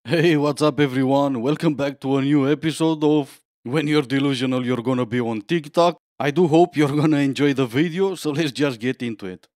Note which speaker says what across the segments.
Speaker 1: Hey, what's up, everyone? Welcome back to a new episode of When You're Delusional, You're Gonna Be on TikTok. I do hope you're gonna enjoy the video, so let's just get into it.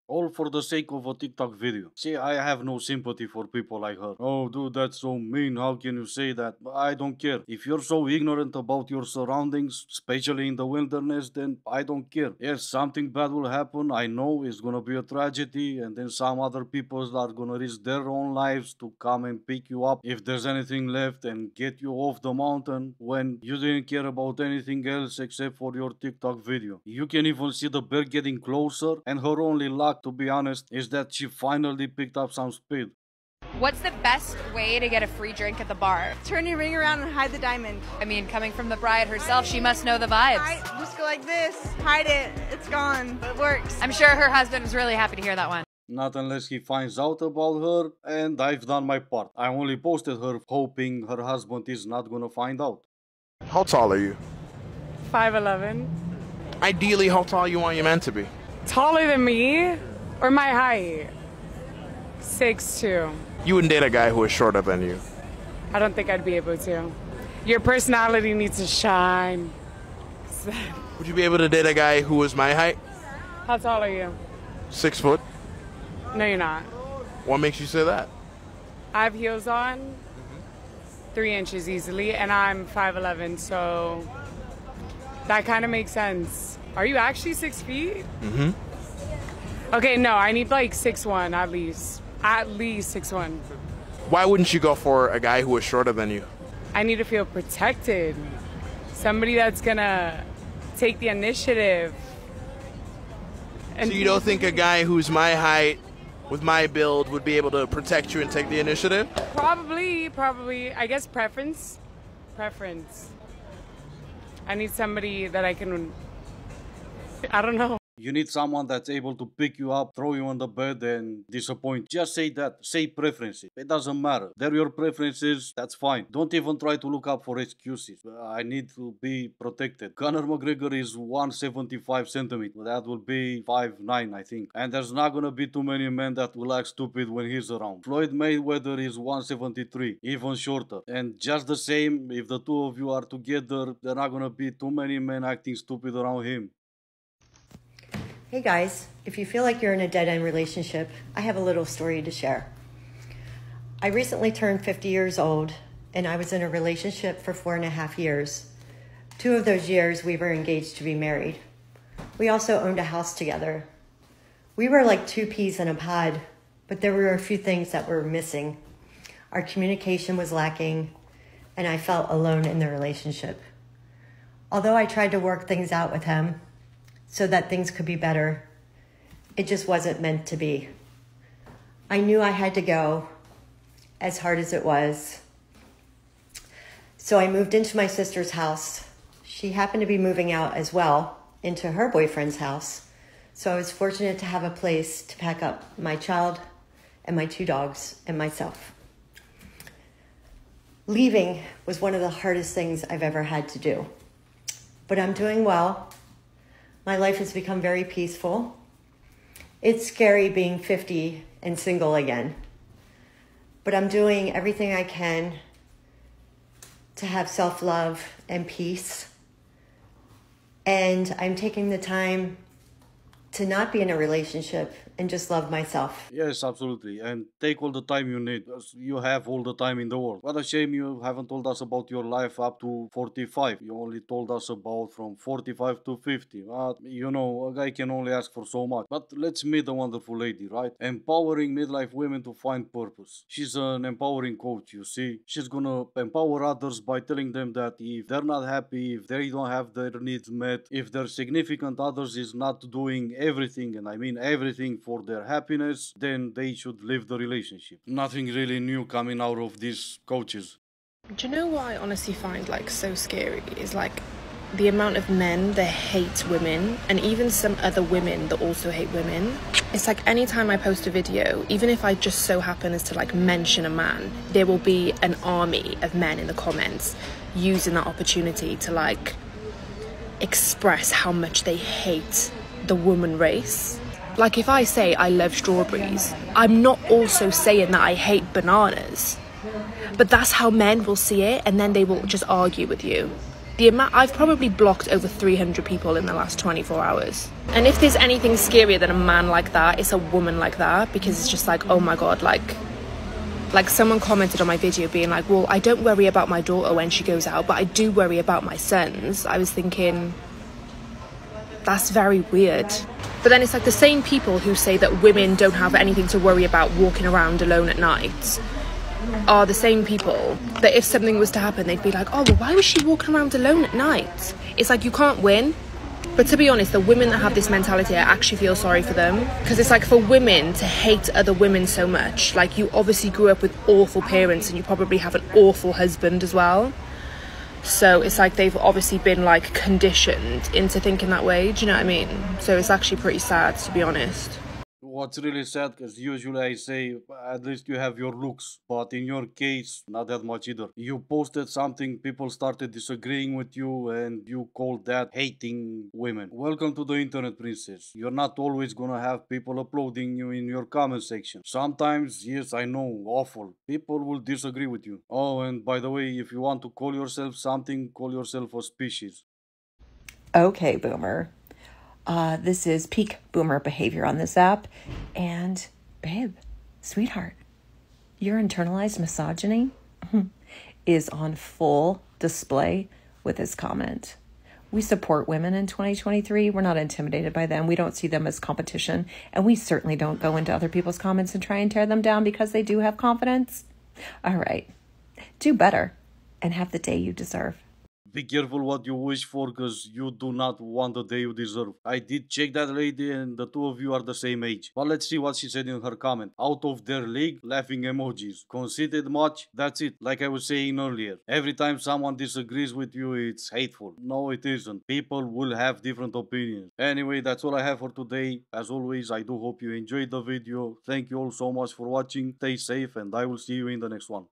Speaker 1: All for the sake of a TikTok video. See, I have no sympathy for people like her. Oh, dude, that's so mean. How can you say that? I don't care. If you're so ignorant about your surroundings, especially in the wilderness, then I don't care. Yes, something bad will happen. I know it's gonna be a tragedy, and then some other people are gonna risk their own lives to come and pick you up if there's anything left and get you off the mountain when you didn't care about anything else except for your TikTok video. You can even see the bear getting closer, and her only luck, to be honest, is that she finally picked up some speed.
Speaker 2: What's the best way to get a free drink at the bar?
Speaker 3: Turn your ring around and hide the diamond.
Speaker 2: I mean, coming from the bride herself, she must know the vibes.
Speaker 3: Just go like this. Hide it. It's gone. But it works.
Speaker 2: I'm sure her husband was really happy to hear that one.
Speaker 1: Not unless he finds out about her, and I've done my part. I only posted her hoping her husband is not gonna find out.
Speaker 4: How tall are you?
Speaker 5: 5'11".
Speaker 4: Ideally, how tall you want your man to be?
Speaker 5: Taller than me? Or my height? 6'2".
Speaker 4: You wouldn't date a guy who is shorter than you.
Speaker 5: I don't think I'd be able to. Your personality needs to shine.
Speaker 4: Would you be able to date a guy who is my height?
Speaker 5: How tall are you?
Speaker 4: 6 foot?
Speaker 5: No, you're not.
Speaker 4: What makes you say that?
Speaker 5: I have heels on, 3 inches easily, and I'm 5'11", so that kind of makes sense. Are you actually 6 feet?
Speaker 4: Mm-hmm.
Speaker 5: Okay, no, I need like 6'1", at least. At least 6'1".
Speaker 4: Why wouldn't you go for a guy who is shorter than you?
Speaker 5: I need to feel protected. Somebody that's gonna take the initiative.
Speaker 4: So you don't think a guy who's my height, with my build, would be able to protect you and take the initiative?
Speaker 5: Probably. I guess preference. I need somebody that I don't know.
Speaker 1: You need someone that's able to pick you up, throw you on the bed, and disappoint. Just say that. Say preferences. It doesn't matter. They're your preferences. That's fine. Don't even try to look up for excuses. I need to be protected. Conor McGregor is 175 centimeters. That will be 5'9", I think. And there's not gonna be too many men that will act stupid when he's around. Floyd Mayweather is 173, even shorter. And just the same, if the two of you are together, there are not gonna be too many men acting stupid around him.
Speaker 6: Hey guys, if you feel like you're in a dead-end relationship, I have a little story to share. I recently turned 50 years old, and I was in a relationship for 4.5 years. 2 of those years, we were engaged to be married. We also owned a house together. We were like 2 peas in a pod, but there were a few things that were missing. Our communication was lacking, and I felt alone in the relationship. Although I tried to work things out with him, so that things could be better, it just wasn't meant to be. I knew I had to go, as hard as it was. So I moved into my sister's house. She happened to be moving out as well, into her boyfriend's house. So I was fortunate to have a place to pack up my child and my 2 dogs and myself. Leaving was one of the hardest things I've ever had to do. But I'm doing well. My life has become very peaceful. It's scary being 50 and single again, but I'm doing everything I can to have self-love and peace. And I'm taking the time to not be in a relationship and just love myself.
Speaker 1: Yes, absolutely. And take all the time you need. As you have all the time in the world. What a shame you haven't told us about your life up to 45. You only told us about from 45 to 50. But, you know, a guy can only ask for so much. But let's meet a wonderful lady, right? Empowering midlife women to find purpose. She's an empowering coach, you see. She's gonna empower others by telling them that if they're not happy, if they don't have their needs met, if their significant others is not doing everything, and I mean everything, for their happiness, then they should leave the relationship. Nothing really new coming out of these coaches.
Speaker 7: Do you know what I honestly find like so scary is like the amount of men that hate women, and even some other women that also hate women. It's like anytime I post a video, even if I just so happen as to like mention a man, there will be an army of men in the comments using that opportunity to like express how much they hate the woman race. Like if I say I love strawberries, I'm not also saying that I hate bananas. But that's how men will see it, and then they will just argue with you. I've probably blocked over 300 people in the last 24 hours. And if there's anything scarier than a man like that, it's a woman like that, because it's just like, oh my god, like someone commented on my video being like, well, I don't worry about my daughter when she goes out, but I do worry about my sons. I was thinking, that's very weird. But then it's like the same people who say that women don't have anything to worry about walking around alone at night are the same people that if something was to happen, they'd be like, oh, well, why was she walking around alone at night? It's like, you can't win. But to be honest, the women that have this mentality, I actually feel sorry for them. Because it's like, for women to hate other women so much, like you obviously grew up with awful parents and you probably have an awful husband as well. So it's like they've obviously been like conditioned into thinking that way. Do you know what I mean? So it's actually pretty sad, to be honest.
Speaker 1: What's really sad, because usually I say at least you have your looks, but in your case, not that much either. You posted something, people started disagreeing with you, and you called that hating women. Welcome to the internet, princess. You're not always gonna have people applauding you in your comment section. Sometimes, yes, I know, awful. People will disagree with you. Oh, and by the way, if you want to call yourself something, call yourself a species.
Speaker 8: Okay, boomer. This is peak boomer behavior on this app. And babe, sweetheart, your internalized misogyny is on full display with this comment. We support women in 2023. We're not intimidated by them. We don't see them as competition. And we certainly don't go into other people's comments and try and tear them down because they do have confidence. All right, do better and have the day you deserve.
Speaker 1: Be careful what you wish for, because you do not want the day you deserve. I did check that lady and the two of you are the same age. But let's see what she said in her comment. Out of their league, laughing emojis. Conceited much? That's it. Like I was saying earlier. Every time someone disagrees with you, it's hateful. No, it isn't. People will have different opinions. Anyway, that's all I have for today. As always, I do hope you enjoyed the video. Thank you all so much for watching. Stay safe and I will see you in the next one.